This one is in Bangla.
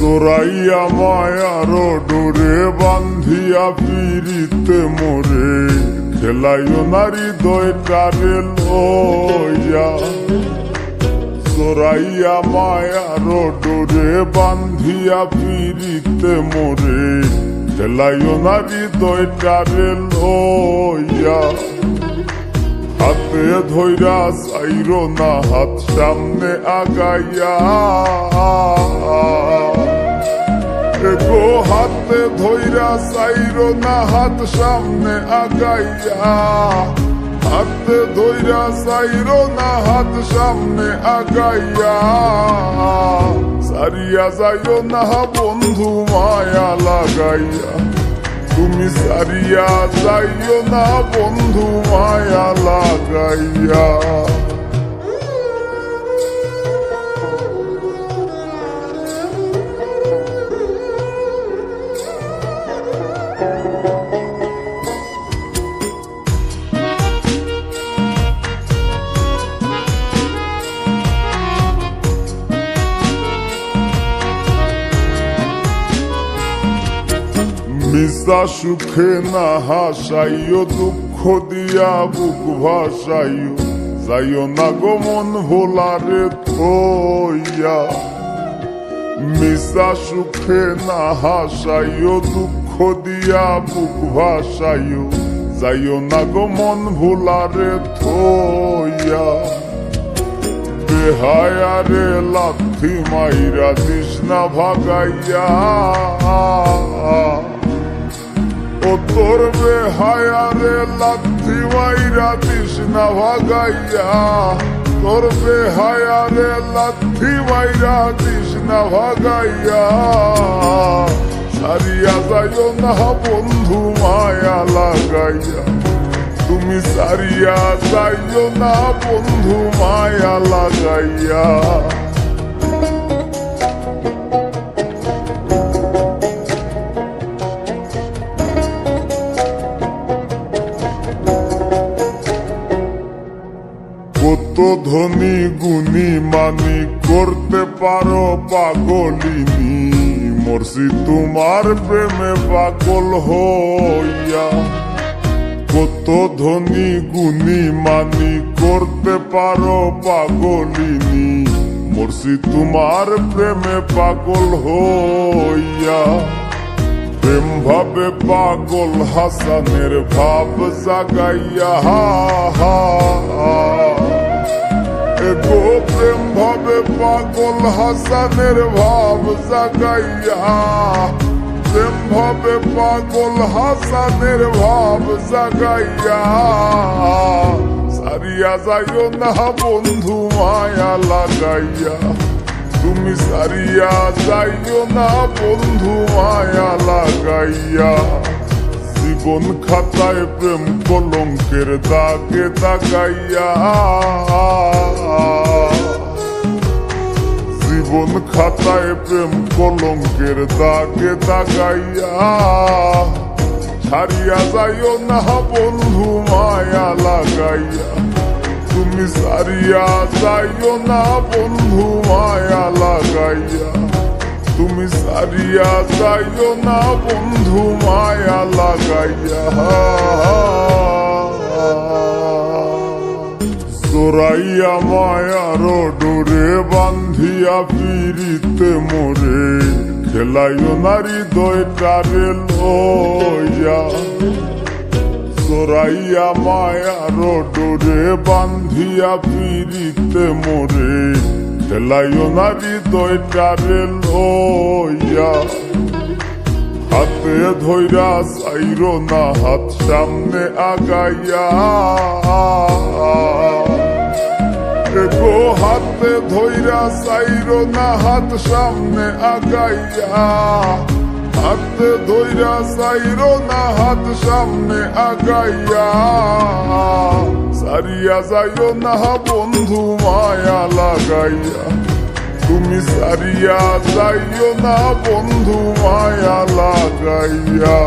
জড়াইয়া মায়ার ডোরে বান্ধিয়া পিরিতে মোরে খেলাইও নারী দয়টারে লইয়া। জড়াইয়া মায়ার ডোরে বান্ধিয়া পিরিতে মোরে খেলাইও নারী দয়টারে লইয়া। হাতে ধইরা চাইরো না হাত সামনে আগাইয়া, গো হাতে ধইরা চাইরো না হাত সামনে আগাইয়া। হাতে ধইরা চাইরো না হাত সামনে আগাইয়া। সারিয়া যাইও না বন্ধু মায়া লাগাইয়া। তুমি সারিয়া যাইও না বন্ধু মায়া লাগাইয়া। মিশা সুখে না হাসাইও, দুঃখ দিয়া বুক ভাসাইও। যাইও না গো মন ভোলারে থইয়া। মিশা সুখে না হাসাইও, দুঃখ দিয়া বুক ভাসাইও। যাইও না গো মন ভোলারে থইয়া। বেহায়ারে লাথি মাইরা দিস না ভাগাইয়া। ও তোর বেহায়ারে লাথি মাইরা দিস না ভাগাইয়া। তোর বেহায়ারে লাথি মাইরা দিস না ভাগাইয়া। সারিয়া যাইও না বন্ধু মায়া লাগাইয়া। তুমি সারিয়া যাইও না বন্ধু মায়া লাগাইয়া। কত ধনী গুণী মানি করতে পারো পাগলিনী। মরছি তোমার প্রেমে পাগল হইয়া। কত ধনী গুণী মানি করতে পারো পাগলিনী। মরছি তোমার প্রেমে পাগল হইয়া। প্রেম ভাবে পাগল হাসানের ভাব জাগাইয়া। গো প্রেম ভাবে পাগল হাসানের ভাব জাগাইয়া। প্রেম ভাবে পাগল হাসানের ভাব জাগাইয়া। সারিয়া যাইও না বন্ধু মায়া লাগাইয়া। তুমি সারিয়া যাইও না বন্ধু মায়া লাগাইয়া। জীবন খাতায় প্রেম কলঙ্কের দাগে দাগাইয়া। জীবন খাতায় প্রেম কলঙ্কের দাগে দাগাইয়া। ছাড়িয়া যাইও না বন্ধু মায়া লাগাইয়া। তুমি সারিয়া যাইও না বন্ধু মায়া লাগাইয়া। তুমি সারিয়া যাইও না বন্ধু মায়া লাগাইয়া। জড়াইয়া মায়ার ডোরে বান্ধিয়া পিরিতে মোরে খেলাইও নারী দয়টারে লইয়া। জড়াইয়া মায়ার ডোরে বান্ধিয়া পিরিতে মোরে খেলাইও নারী দয়টারে লইয়া। হাতে ধইরা চাইরো না হাত সামনে আগাইয়া। গো হাতে ধইরা চাইরো না হাত সামনে আগাইয়া। হাতে ধইরা চাইরো না হাত সামনে আগাইয়া। সারিয়া যাইও না বন্ধু মায়া লাগাইয়া। তুমি সারিয়া যাইও না বন্ধু মায়া লাগাইয়া।